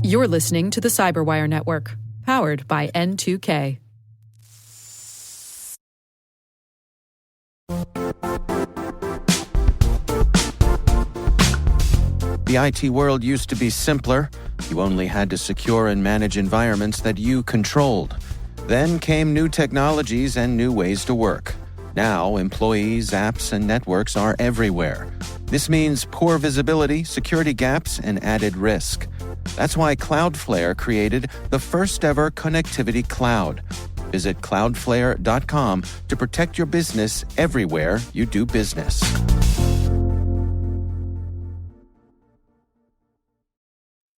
You're listening to the CyberWire Network, powered by N2K. The IT world used to be simpler. You only had to secure and manage environments that you controlled. Then came new technologies and new ways to work. Now, employees, apps, and networks are everywhere. This means poor visibility, security gaps, and added risk. That's why Cloudflare created the first-ever connectivity cloud. Visit cloudflare.com to protect your business everywhere you do business.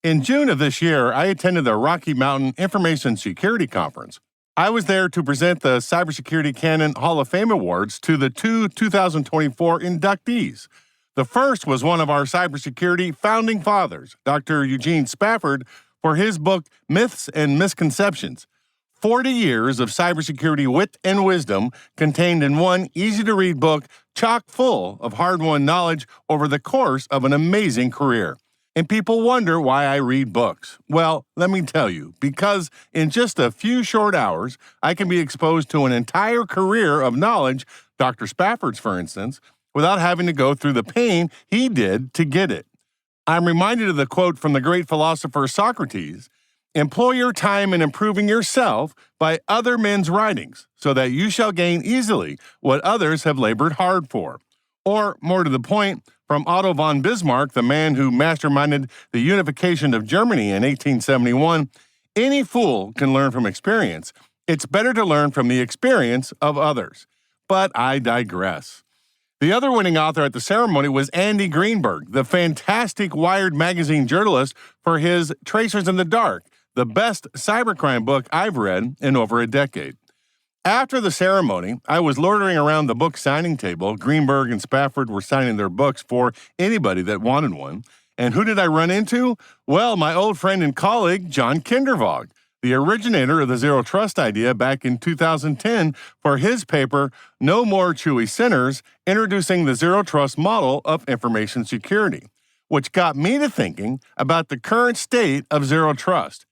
In June of this year, I attended the Rocky Mountain Information Security Conference. I was there to present the Cybersecurity Canon Hall of Fame Awards to the two 2024 inductees. The first was one of our cybersecurity founding fathers, Dr. Eugene Spafford, for his book, Myths and Misconceptions. 40 years of cybersecurity wit and wisdom contained in one easy-to-read book chock full of hard-won knowledge over the course of an amazing career. And people wonder why I read books. Well, let me tell you, because in just a few short hours, I can be exposed to an entire career of knowledge, Dr. Spafford's, for instance, without having to go through the pain he did to get it. I'm reminded of the quote from the great philosopher Socrates, "Employ your time in improving yourself by other men's writings, so that you shall gain easily what others have labored hard for." Or, more to the point, from Otto von Bismarck, the man who masterminded the unification of Germany in 1871, any fool can learn from experience. It's better to learn from the experience of others. But I digress. The other winning author at the ceremony was Andy Greenberg, the fantastic Wired magazine journalist, for his Tracers in the Dark, the best cybercrime book I've read in over a decade. After the ceremony, I was loitering around the book signing table. Greenberg and Spafford were signing their books for anybody that wanted one. And who did I run into? Well, my old friend and colleague, John Kindervag, the originator of the Zero Trust idea back in 2010 for his paper, No More Chewy Sinners, introducing the Zero Trust model of information security, which got me to thinking about the current state of Zero Trust.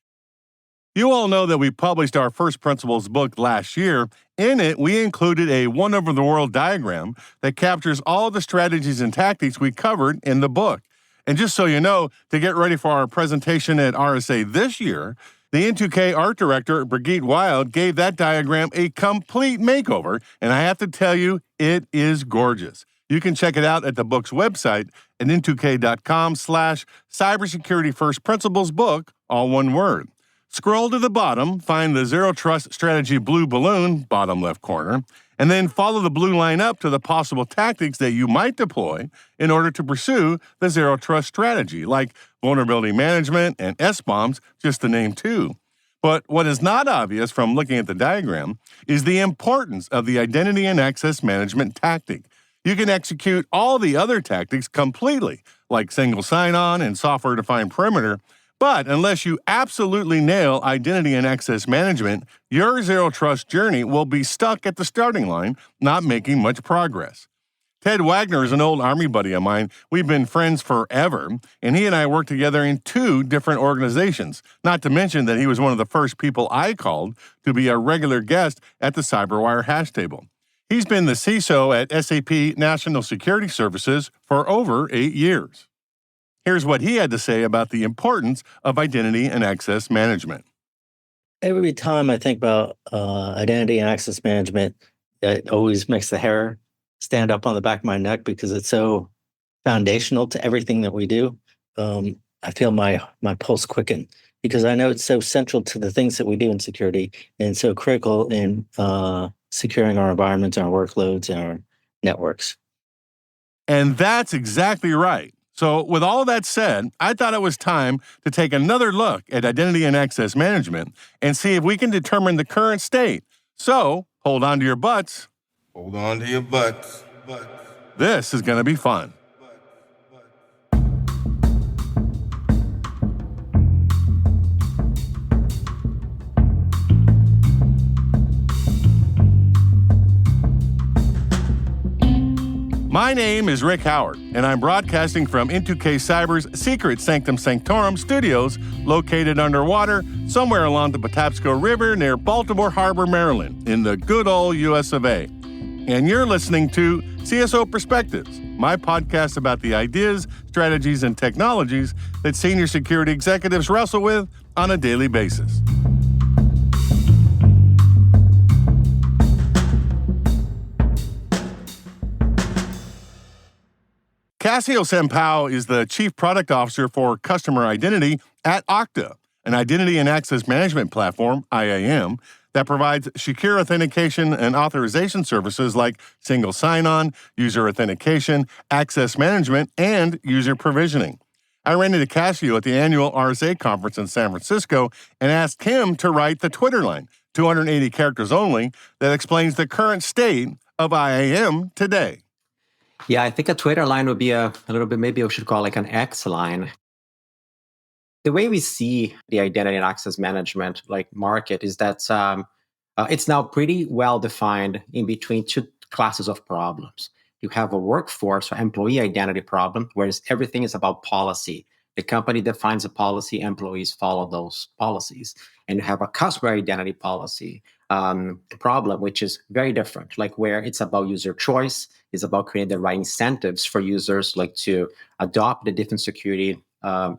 You all know that we published our First Principles book last year. In it, we included a one-over-the-world diagram that captures all the strategies and tactics we covered in the book. And just so you know, to get ready for our presentation at RSA this year, the N2K art director, Brigitte Wild, gave that diagram a complete makeover, and I have to tell you, it is gorgeous. You can check it out at the book's website at n2k.com/cybersecurity first principles book, all one word. Scroll to the bottom, find the Zero Trust Strategy blue balloon, bottom left corner, and then follow the blue line up to the possible tactics that you might deploy in order to pursue the Zero Trust strategy, like vulnerability management and SBOMs, just to name two. But what is not obvious from looking at the diagram is the importance of the identity and access management tactic. You can execute all the other tactics completely, like single sign-on and software-defined perimeter, but unless you absolutely nail identity and access management, your Zero Trust journey will be stuck at the starting line, not making much progress. Ted Wagner is an old Army buddy of mine. We've been friends forever, and he and I worked together in 2 different organizations, not to mention that he was one of the first people I called to be a regular guest at the CyberWire hash table. He's been the CISO at SAP National Security Services for over 8 years. Here's what he had to say about the importance of identity and access management. Every time I think about identity and access management, it always makes the hair stand up on the back of my neck because it's so foundational to everything that we do. I feel my pulse quicken because I know it's so central to the things that we do in security and so critical in securing our environments, our workloads, and our networks. And that's exactly right. So with all that said, I thought it was time to take another look at identity and access management and see if we can determine the current state. So hold on to your butts. Hold on to your butts. This is going to be fun. My name is Rick Howard, and I'm broadcasting from N2K Cyber's secret Sanctum Sanctorum studios located underwater somewhere along the Patapsco River near Baltimore Harbor, Maryland, in the good old US of A. And you're listening to CSO Perspectives, my podcast about the ideas, strategies, and technologies that senior security executives wrestle with on a daily basis. Cassio Sampaio is the Chief Product Officer for Customer Identity at Okta, an identity and access management platform, IAM, that provides secure authentication and authorization services like single sign-on, user authentication, access management, and user provisioning. I ran into Cassio at the annual RSA conference in San Francisco and asked him to write the Twitter line, 280 characters only, that explains the current state of IAM today. Yeah, I think a Twitter line would be a little bit, maybe we should call it like an X line. The way we see the identity and access management market is that it's now pretty well defined in between two classes of problems. You have a workforce or employee identity problem, whereas everything is about policy. The company defines a policy, employees follow those policies. And you have a customer identity policy problem, which is very different, where it's about user choice, it's about creating the right incentives for users to adopt the different security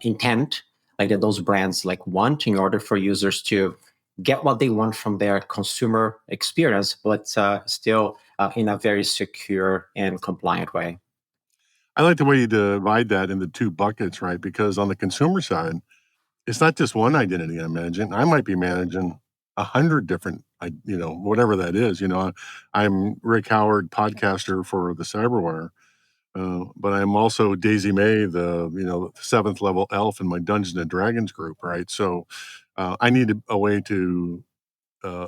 intent that those brands want in order for users to get what they want from their consumer experience, but still in a very secure and compliant way. I like the way you divide that into two buckets, right? Because on the consumer side, it's not just one identity I'm managing. I might be managing 100 different, whatever that is. I'm Rick Howard, podcaster for the CyberWire, but I'm also Daisy May, the seventh level elf in my Dungeons and Dragons group, right? So I need a way to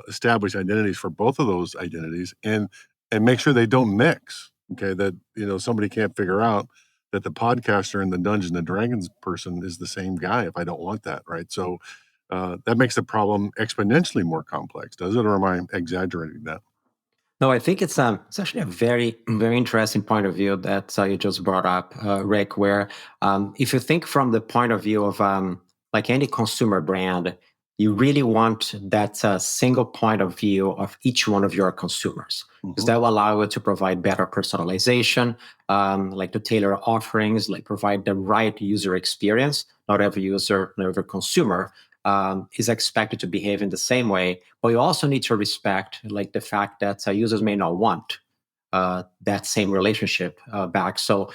establish identities for both of those identities and make sure they don't mix. Okay, that somebody can't figure out that the podcaster and the Dungeons and Dragons person is the same guy if I don't want that, right? So that makes the problem exponentially more complex, does it? Or am I exaggerating that? No, I think it's actually a very, very interesting point of view that you just brought up, Rick, where if you think from the point of view of any consumer brand, you really want that single point of view of each one of your consumers, because that will allow you to provide better personalization, to tailor offerings, provide the right user experience. Not every user, not every consumer is expected to behave in the same way, but you also need to respect the fact that users may not want that same relationship back. So,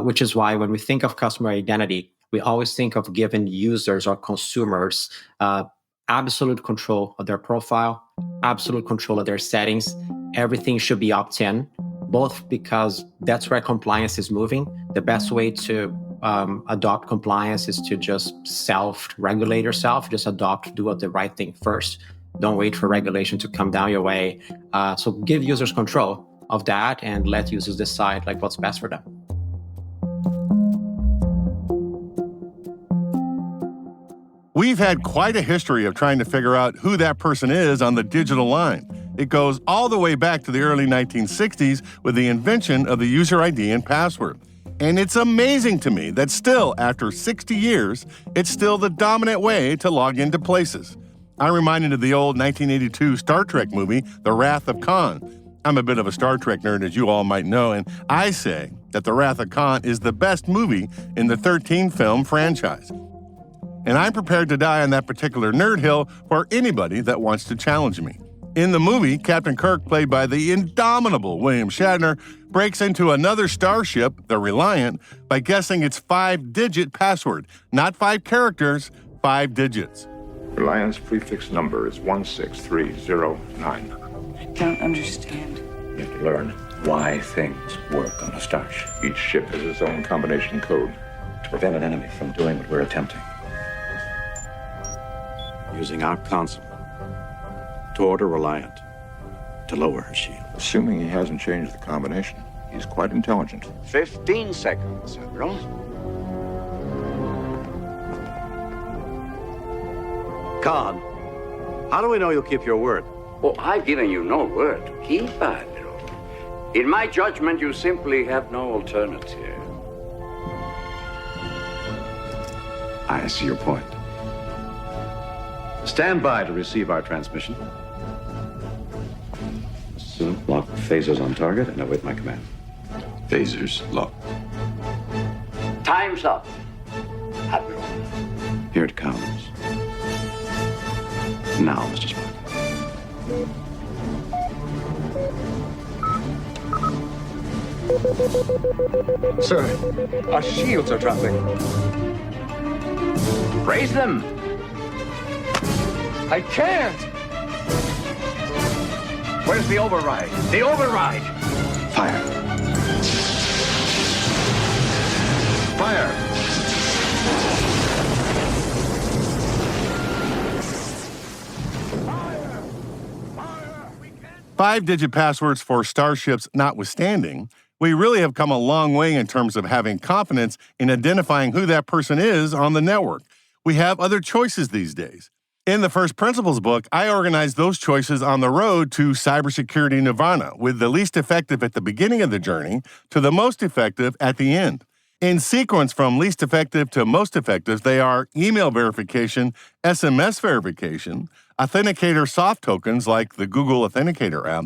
which is why when we think of customer identity, we always think of giving users or consumers absolute control of their profile, absolute control of their settings. Everything should be opt-in, both because that's where compliance is moving. The best way to adopt compliance is to just self-regulate yourself, just do the right thing first. Don't wait for regulation to come down your way. So give users control of that and let users decide what's best for them. We've had quite a history of trying to figure out who that person is on the digital line. It goes all the way back to the early 1960s with the invention of the user ID and password. And it's amazing to me that still, after 60 years, it's still the dominant way to log into places. I'm reminded of the old 1982 Star Trek movie, The Wrath of Khan. I'm a bit of a Star Trek nerd, as you all might know, and I say that The Wrath of Khan is the best movie in the 13-film franchise. And I'm prepared to die on that particular nerd hill for anybody that wants to challenge me. In the movie, Captain Kirk, played by the indomitable William Shatner, breaks into another starship, the Reliant, by guessing its 5-digit password. Not 5 characters, 5 digits. Reliant's prefix number is 16309. I don't understand. You have to learn why things work on a starship. Each ship has its own combination code to prevent an enemy from doing what we're attempting. Using our console to order Reliant to lower her shield. Assuming he hasn't changed the combination, he's quite intelligent. 15 seconds, Admiral. Khan, how do we know you'll keep your word? Oh, I've given you no word to keep, Admiral. In my judgment, you simply have no alternative. I see your point. Stand by to receive our transmission. Soon, lock phasers on target and await my command. Phasers locked. Time's up. Admiral. Here it comes. Now, Mr. Spock. Sir, our shields are dropping. Raise them. I can't! Where's the override? The override! Fire. Fire. 5-digit passwords for starships notwithstanding, we really have come a long way in terms of having confidence in identifying who that person is on the network. We have other choices these days. In the First Principles book, I organized those choices on the road to cybersecurity nirvana, with the least effective at the beginning of the journey to the most effective at the end. In sequence from least effective to most effective, they are email verification, SMS verification, authenticator soft tokens like the Google Authenticator app,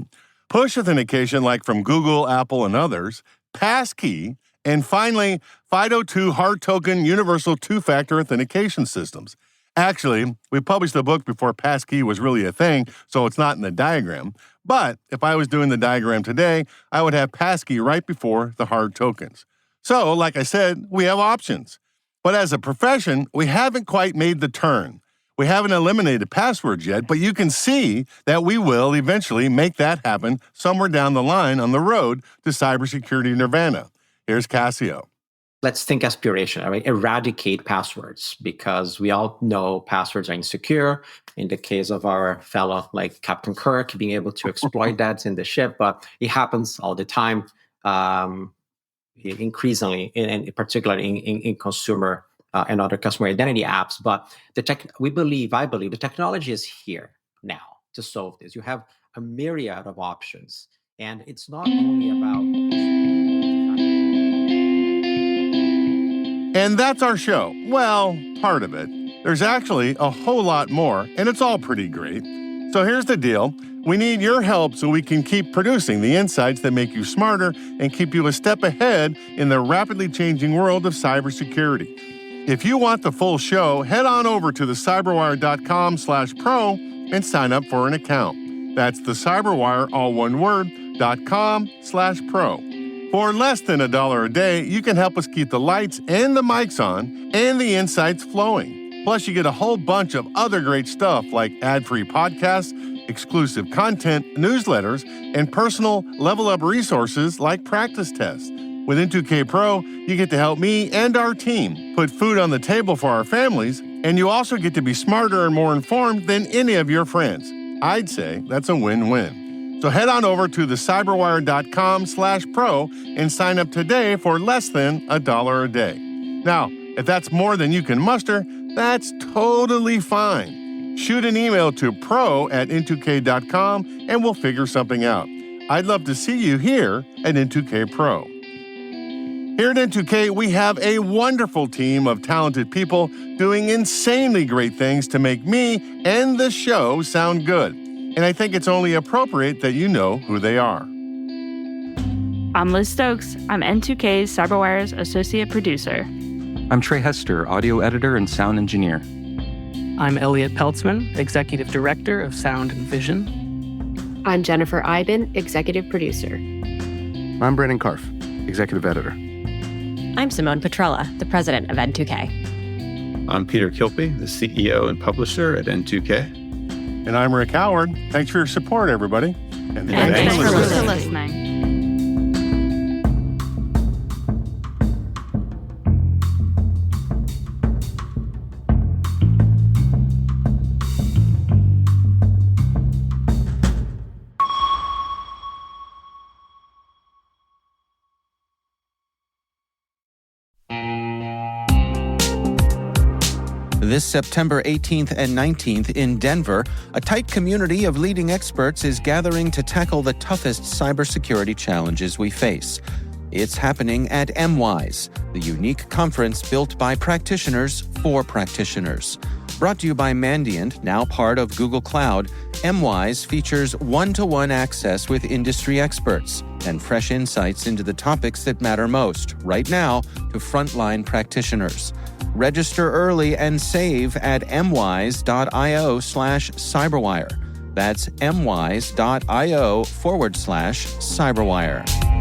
push authentication like from Google, Apple, and others, passkey, and finally, FIDO2 hard token universal two-factor authentication systems. Actually, we published the book before passkey was really a thing, so it's not in the diagram. But if I was doing the diagram today, I would have passkey right before the hard tokens. So, like I said, we have options. But as a profession, we haven't quite made the turn. We haven't eliminated passwords yet, but you can see that we will eventually make that happen somewhere down the line on the road to cybersecurity nirvana. Here's Cassio. Let's think aspiration, right? Eradicate passwords, because we all know passwords are insecure. In the case of our fellow, like Captain Kirk, being able to exploit that in the ship, but it happens all the time, increasingly, and particularly in consumer and other customer identity apps. But I believe the technology is here now to solve this. You have a myriad of options, and it's not only about. And that's our show. Well, part of it. There's actually a whole lot more, and it's all pretty great. So here's the deal. We need your help so we can keep producing the insights that make you smarter and keep you a step ahead in the rapidly changing world of cybersecurity. If you want the full show, head on over to thecyberwire.com/pro and sign up for an account. That's thecyberwire, all one word, .com/pro. For less than $1 a day, you can help us keep the lights and the mics on and the insights flowing. Plus, you get a whole bunch of other great stuff like ad-free podcasts, exclusive content, newsletters, and personal level-up resources like practice tests. With N2K Pro, you get to help me and our team put food on the table for our families, and you also get to be smarter and more informed than any of your friends. I'd say that's a win-win. So head on over to thecyberwire.com/pro and sign up today for less than $1 a day. Now, if that's more than you can muster, that's totally fine. Shoot an email to pro@n2k.com and we'll figure something out. I'd love to see you here at N2K Pro. Here at N2K, we have a wonderful team of talented people doing insanely great things to make me and the show sound good. And I think it's only appropriate that you know who they are. I'm Liz Stokes. I'm N2K's CyberWire's associate producer. I'm Trey Hester, audio editor and sound engineer. I'm Elliot Peltzman, executive director of Sound and Vision. I'm Jennifer Iben, executive producer. I'm Brandon Karff, executive editor. I'm Simone Petrella, the president of N2K. I'm Peter Kilpie, the CEO and publisher at N2K. And I'm Rick Howard. Thanks for your support, everybody. And thanks for listening. This September 18th and 19th in Denver, a tight community of leading experts is gathering to tackle the toughest cybersecurity challenges we face. It's happening at MWise, the unique conference built by practitioners for practitioners. Brought to you by Mandiant, now part of Google Cloud, MWise features one-to-one access with industry experts and fresh insights into the topics that matter most, right now, to frontline practitioners. Register early and save at mwise.io/cyberwire. That's mwise.io/cyberwire.